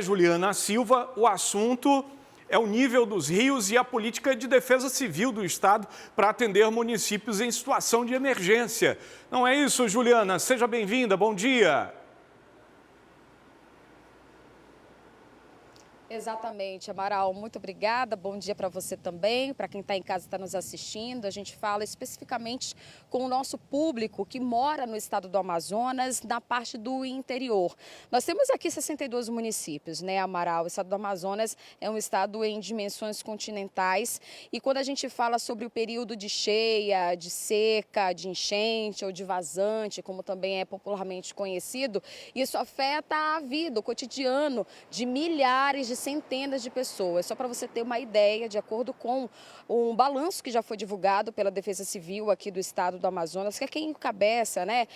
Juliana Silva, o assunto é o nível dos rios e a política de defesa civil do Estado para atender municípios em situação de emergência. Não é isso, Juliana? Seja bem-vinda, bom dia. Exatamente, Amaral, muito obrigada, bom dia para você também, para quem está em casa e está nos assistindo. A gente fala especificamente com o nosso público que mora no estado do Amazonas, na parte do interior. Nós temos aqui 62 municípios, né, Amaral? O estado do Amazonas é um estado em dimensões continentais e quando a gente fala sobre o período de cheia, de seca, de enchente ou de vazante, como também é popularmente conhecido, isso afeta a vida, o cotidiano de milhares de centenas de pessoas. Só para você ter uma ideia, de acordo com um balanço que já foi divulgado pela Defesa Civil aqui do estado do Amazonas, que é quem encabeça, né,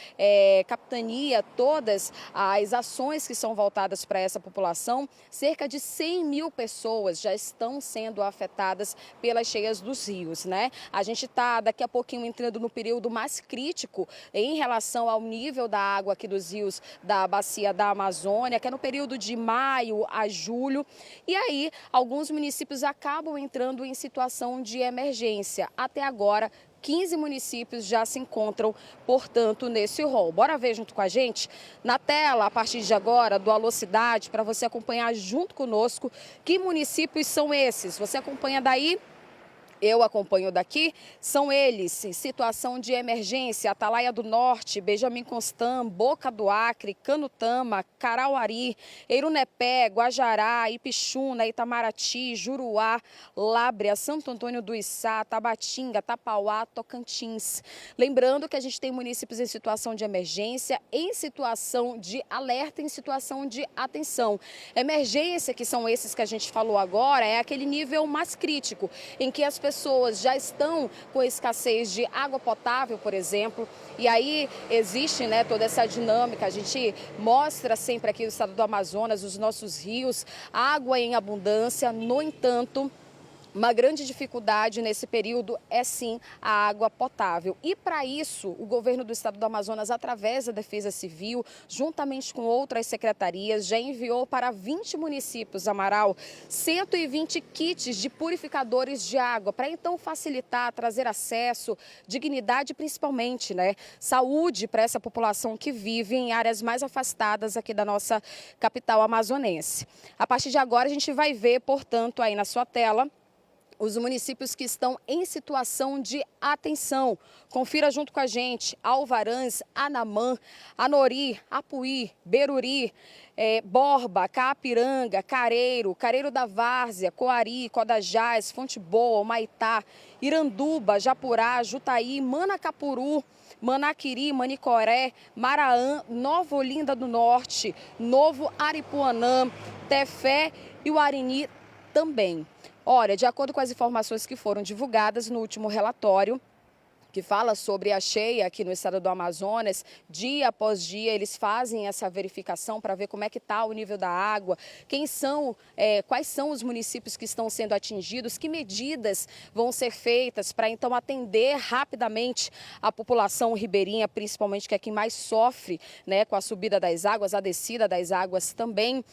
capitania todas as ações que são voltadas para essa população, cerca de 100 mil pessoas já estão sendo afetadas pelas cheias dos rios, né? A gente está daqui a pouquinho entrando no período mais crítico em relação ao nível da água aqui dos rios da bacia da Amazônia, que é no período de maio a julho. E aí, alguns municípios acabam entrando em situação de emergência. Até agora, 15 municípios já se encontram, portanto, nesse rol. Bora ver junto com a gente na tela, a partir de agora, do Alô Cidade, para você acompanhar junto conosco que municípios são esses. Você acompanha daí? Eu acompanho daqui, são eles, em situação de emergência, Atalaia do Norte, Benjamin Constant, Boca do Acre, Canutama, Carauari, Eirunepé, Guajará, Ipixuna, Itamaraty, Juruá, Lábrea, Santo Antônio do Içá, Tabatinga, Tapauá, Tocantins. Lembrando que a gente tem municípios em situação de emergência, em situação de alerta, em situação de atenção. Emergência, que são esses que a gente falou agora, é aquele nível mais crítico, em que as pessoas já estão com escassez de água potável, por exemplo, e aí existe, né, toda essa dinâmica. A gente mostra sempre aqui no estado do Amazonas os nossos rios, água em abundância. No entanto, uma grande dificuldade nesse período é sim a água potável. E para isso, o governo do estado do Amazonas, através da Defesa Civil, juntamente com outras secretarias, já enviou para 20 municípios, Amaral, 120 kits de purificadores de água, para então facilitar, trazer acesso, dignidade principalmente, né, saúde para essa população que vive em áreas mais afastadas aqui da nossa capital amazonense. A partir de agora, a gente vai ver, portanto, aí na sua tela, os municípios que estão em situação de atenção. Confira junto com a gente: Alvarães, Anamã, Anori, Apuí, Beruri, Borba, Caapiranga, Careiro, Careiro da Várzea, Coari, Codajás, Fonte Boa, Humaitá, Iranduba, Japurá, Jutaí, Manacapuru, Manaquiri, Manicoré, Maraã, Nova Olinda do Norte, Novo Aripuanã, Tefé e o Arini também. Olha, de acordo com as informações que foram divulgadas no último relatório, que fala sobre a cheia aqui no estado do Amazonas, dia após dia eles fazem essa verificação para ver como é que está o nível da água, quais são os municípios que estão sendo atingidos, que medidas vão ser feitas para então atender rapidamente a população ribeirinha, principalmente que é quem mais sofre, né, com a subida das águas, a descida das águas também.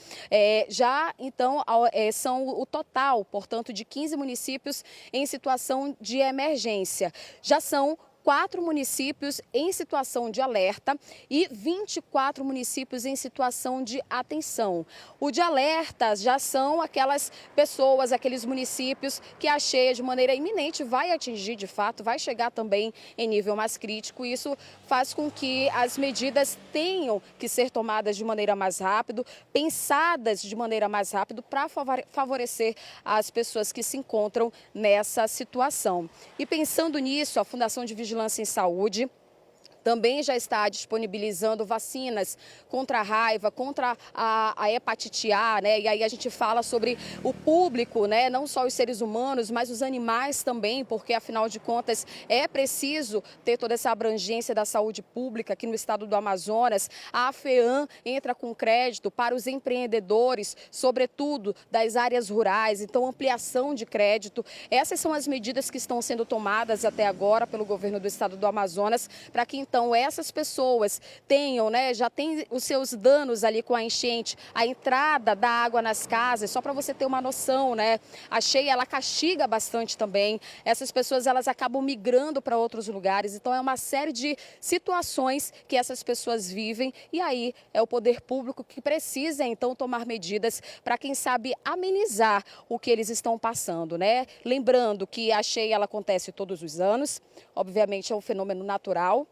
Já então são o total, portanto, de 15 municípios em situação de emergência. Já são 4 municípios em situação de alerta e 24 municípios em situação de atenção. O de alerta já são aquelas pessoas, aqueles municípios que a cheia de maneira iminente vai atingir de fato, vai chegar também em nível mais crítico. Isso faz com que as medidas tenham que ser tomadas de maneira mais rápida, pensadas de maneira mais rápida para favorecer as pessoas que se encontram nessa situação. E pensando nisso, a Fundação de Vigilância em Saúde também já está disponibilizando vacinas contra a raiva, contra a hepatite A, né? E aí a gente fala sobre o público, né? Não só os seres humanos, mas os animais também, porque afinal de contas é preciso ter toda essa abrangência da saúde pública aqui no estado do Amazonas. A AFEAM entra com crédito para os empreendedores, sobretudo das áreas rurais, então ampliação de crédito. Essas são as medidas que estão sendo tomadas até agora pelo governo do estado do Amazonas para que então então essas pessoas tenham, né, já tem os seus danos ali com a enchente, a entrada da água nas casas, só para você ter uma noção, né, a cheia ela castiga bastante também, essas pessoas elas acabam migrando para outros lugares, então é uma série de situações que essas pessoas vivem e aí é o poder público que precisa então tomar medidas para, quem sabe, amenizar o que eles estão passando, né? Lembrando que a cheia ela acontece todos os anos, obviamente é um fenômeno natural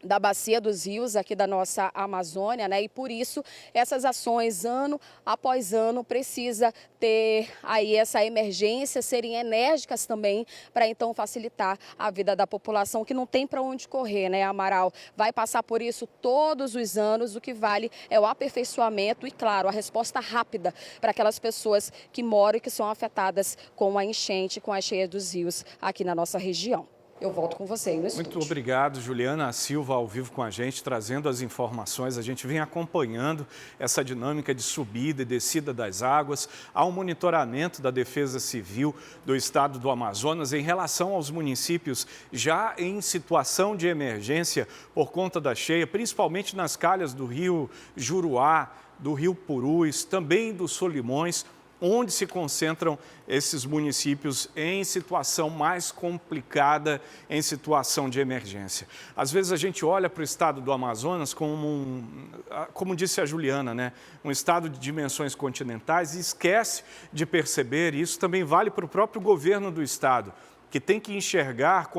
da bacia dos rios aqui da nossa Amazônia, né? E por isso essas ações ano após ano precisa ter aí essa emergência, serem enérgicas também para então facilitar a vida da população que não tem para onde correr, né, Amaral? Vai passar por isso todos os anos, o que vale é o aperfeiçoamento e, claro, a resposta rápida para aquelas pessoas que moram e que são afetadas com a enchente, com a cheia dos rios aqui na nossa região. Eu volto com você aí no estúdio. Muito obrigado, Juliana Silva, ao vivo com a gente, trazendo as informações. A gente vem acompanhando essa dinâmica de subida e descida das águas, há um monitoramento da Defesa Civil do Estado do Amazonas em relação aos municípios já em situação de emergência por conta da cheia, principalmente nas calhas do rio Juruá, do rio Purus, também do Solimões, onde se concentram esses municípios em situação mais complicada, em situação de emergência. Às vezes a gente olha para o estado do Amazonas como disse a Juliana, né? Um estado de dimensões continentais e esquece de perceber, e isso também vale para o próprio governo do estado, que tem que enxergar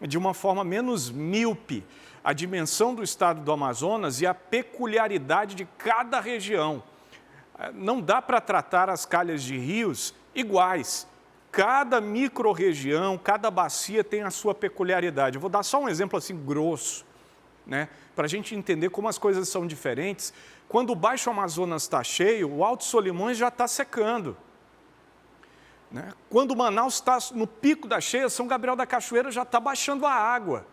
de uma forma menos míope a dimensão do estado do Amazonas e a peculiaridade de cada região. Não dá para tratar as calhas de rios iguais. Cada micro-região, cada bacia tem a sua peculiaridade. Eu vou dar só um exemplo assim grosso, né? Para a gente entender como as coisas são diferentes. Quando o Baixo Amazonas está cheio, o Alto Solimões já está secando, né? Quando Manaus está no pico da cheia, São Gabriel da Cachoeira já está baixando a água,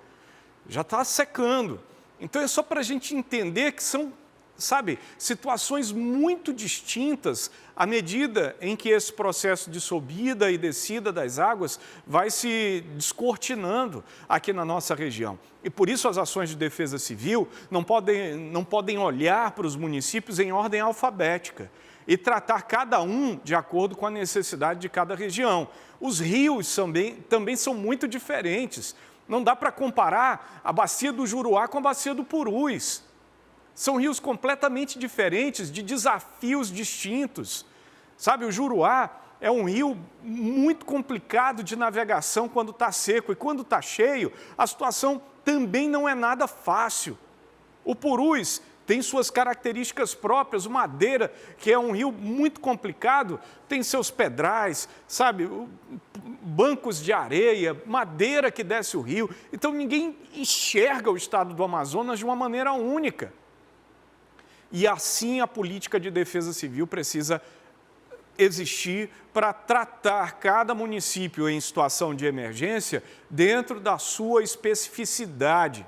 já está secando. Então é só para a gente entender que são, sabe, situações muito distintas à medida em que esse processo de subida e descida das águas vai se descortinando aqui na nossa região. E por isso as ações de defesa civil não podem olhar para os municípios em ordem alfabética e tratar cada um de acordo com a necessidade de cada região. Os rios também são muito diferentes. Não dá para comparar a bacia do Juruá com a bacia do Purus. São rios completamente diferentes, de desafios distintos. Sabe, o Juruá é um rio muito complicado de navegação quando está seco. E quando está cheio, a situação também não é nada fácil. O Purus tem suas características próprias. O Madeira, que é um rio muito complicado, tem seus pedrais, sabe, bancos de areia, madeira que desce o rio. Então, ninguém enxerga o estado do Amazonas de uma maneira única. E assim a política de defesa civil precisa existir para tratar cada município em situação de emergência dentro da sua especificidade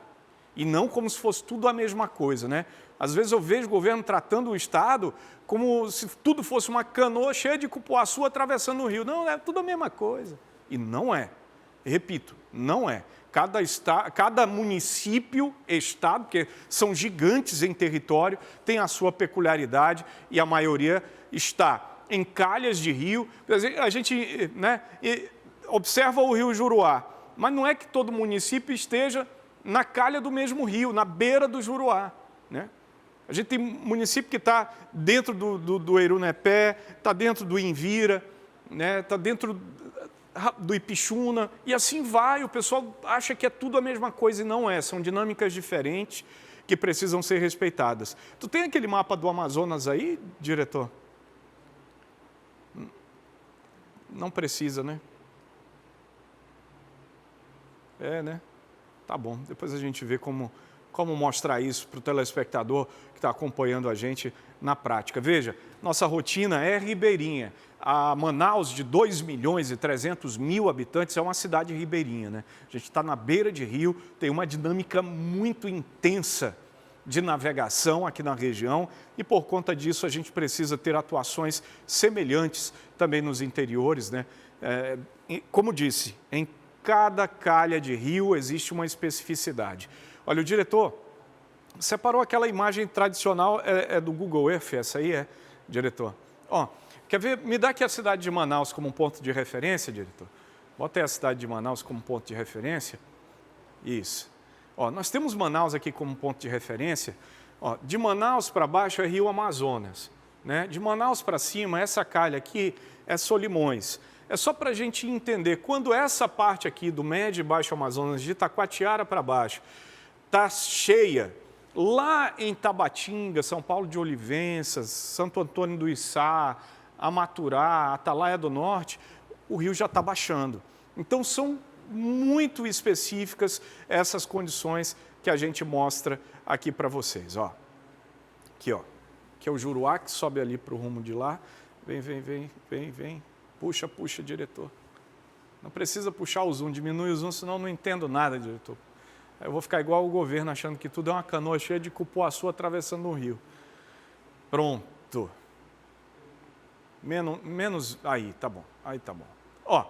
e não como se fosse tudo a mesma coisa, né? Às vezes eu vejo o governo tratando o estado como se tudo fosse uma canoa cheia de cupuaçu atravessando o rio. Não, é tudo a mesma coisa. E não é. Repito, não é. Cada município, estado, porque são gigantes em território, tem a sua peculiaridade e a maioria está em calhas de rio. A gente, né, observa o rio Juruá, mas não é que todo município esteja na calha do mesmo rio, na beira do Juruá, né? A gente tem município que está dentro do Erunepé, está dentro do Invira, né, está dentro do Ipixuna, e assim vai. O pessoal acha que é tudo a mesma coisa e não é. São dinâmicas diferentes que precisam ser respeitadas. Tu tem aquele mapa do Amazonas aí, diretor? Não precisa, né? É, né? Tá bom. Depois a gente vê como mostrar isso para o telespectador que está acompanhando a gente na prática. Veja, nossa rotina é ribeirinha. A Manaus, de 2.300.000 habitantes, é uma cidade ribeirinha, né? A gente está na beira de rio, tem uma dinâmica muito intensa de navegação aqui na região e, por conta disso, a gente precisa ter atuações semelhantes também nos interiores, né? Como disse, em cada calha de rio existe uma especificidade. Olha, o diretor separou aquela imagem tradicional, é do Google Earth, essa aí diretor. Ó, quer ver? Me dá aqui a cidade de Manaus como um ponto de referência, diretor. Bota aí a cidade de Manaus como ponto de referência. Isso. Ó, nós temos Manaus aqui como ponto de referência. Ó, de Manaus para baixo é Rio Amazonas, né? De Manaus para cima, essa calha aqui é Solimões. É só para a gente entender, quando essa parte aqui do Médio e Baixo Amazonas, de Itacoatiara para baixo, está cheia, lá em Tabatinga, São Paulo de Olivenças, Santo Antônio do Içá, Amaturá, Atalaia do Norte, o rio já está baixando. Então, são muito específicas essas condições que a gente mostra aqui para vocês. Ó. Aqui, ó. Aqui é o Juruá, que sobe ali para o rumo de lá. Vem. Puxa, diretor. Não precisa puxar o zoom, diminui o zoom, senão eu não entendo nada, diretor. Eu vou ficar igual o governo, achando que tudo é uma canoa cheia de cupuaçu atravessando um rio. Pronto. Menos aí, tá bom. Aí tá bom. Ó,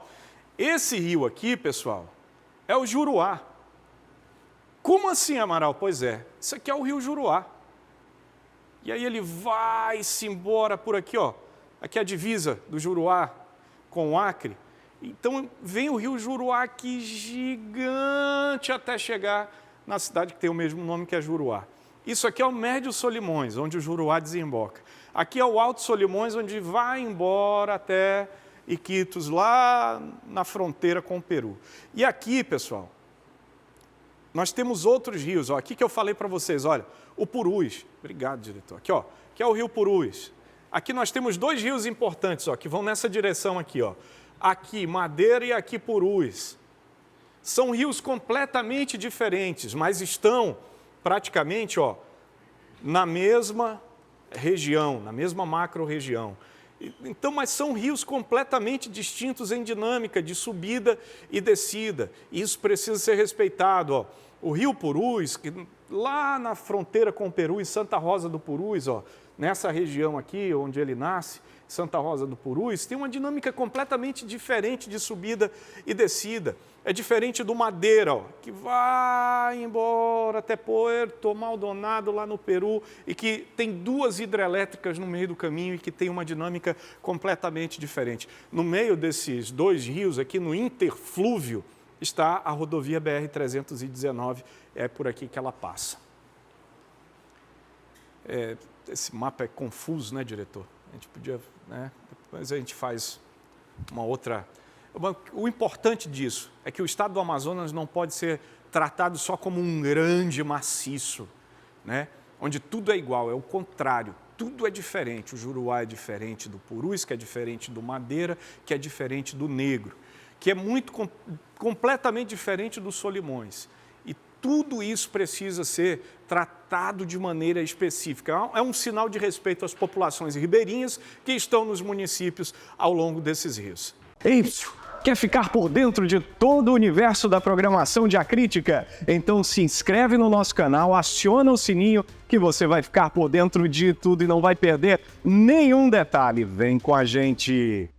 esse rio aqui, pessoal, é o Juruá. Como assim, Amaral? Pois é, isso aqui é o rio Juruá. E aí ele vai-se embora por aqui, ó. Aqui é a divisa do Juruá com o Acre. Então, vem o rio Juruá aqui gigante até chegar na cidade que tem o mesmo nome, que é Juruá. Isso aqui é o Médio Solimões, onde o Juruá desemboca. Aqui é o Alto Solimões, onde vai embora até Iquitos, lá na fronteira com o Peru. E aqui, pessoal, nós temos outros rios. Ó, aqui que eu falei para vocês, olha, o Purus. Obrigado, diretor. Aqui, ó, que é o rio Purus. Aqui nós temos dois rios importantes, ó, que vão nessa direção aqui, ó. Aqui Madeira e aqui Purus. São rios completamente diferentes, mas estão praticamente, ó, na mesma região, na mesma macro-região. Então, mas são rios completamente distintos em dinâmica de subida e descida. Isso precisa ser respeitado, ó. O rio Purus, que lá na fronteira com o Peru, em Santa Rosa do Purus, ó, nessa região aqui onde ele nasce, Santa Rosa do Purus, tem uma dinâmica completamente diferente de subida e descida. É diferente do Madeira, ó, que vai embora até Puerto Maldonado, lá no Peru, e que tem duas hidrelétricas no meio do caminho e que tem uma dinâmica completamente diferente. No meio desses dois rios, aqui no interflúvio, está a rodovia BR-319, é por aqui que ela passa. Esse mapa é confuso, né, diretor? A gente podia, né? Depois a gente faz uma outra... O importante disso é que o estado do Amazonas não pode ser tratado só como um grande maciço, né? Onde tudo é igual, é o contrário, tudo é diferente. O Juruá é diferente do Purus, que é diferente do Madeira, que é diferente do Negro, que é completamente diferente dos Solimões. E tudo isso precisa ser tratado de maneira específica. É um sinal de respeito às populações ribeirinhas que estão nos municípios ao longo desses rios. Ei, quer ficar por dentro de todo o universo da programação de Acrítica? Então se inscreve no nosso canal, aciona o sininho que você vai ficar por dentro de tudo e não vai perder nenhum detalhe. Vem com a gente!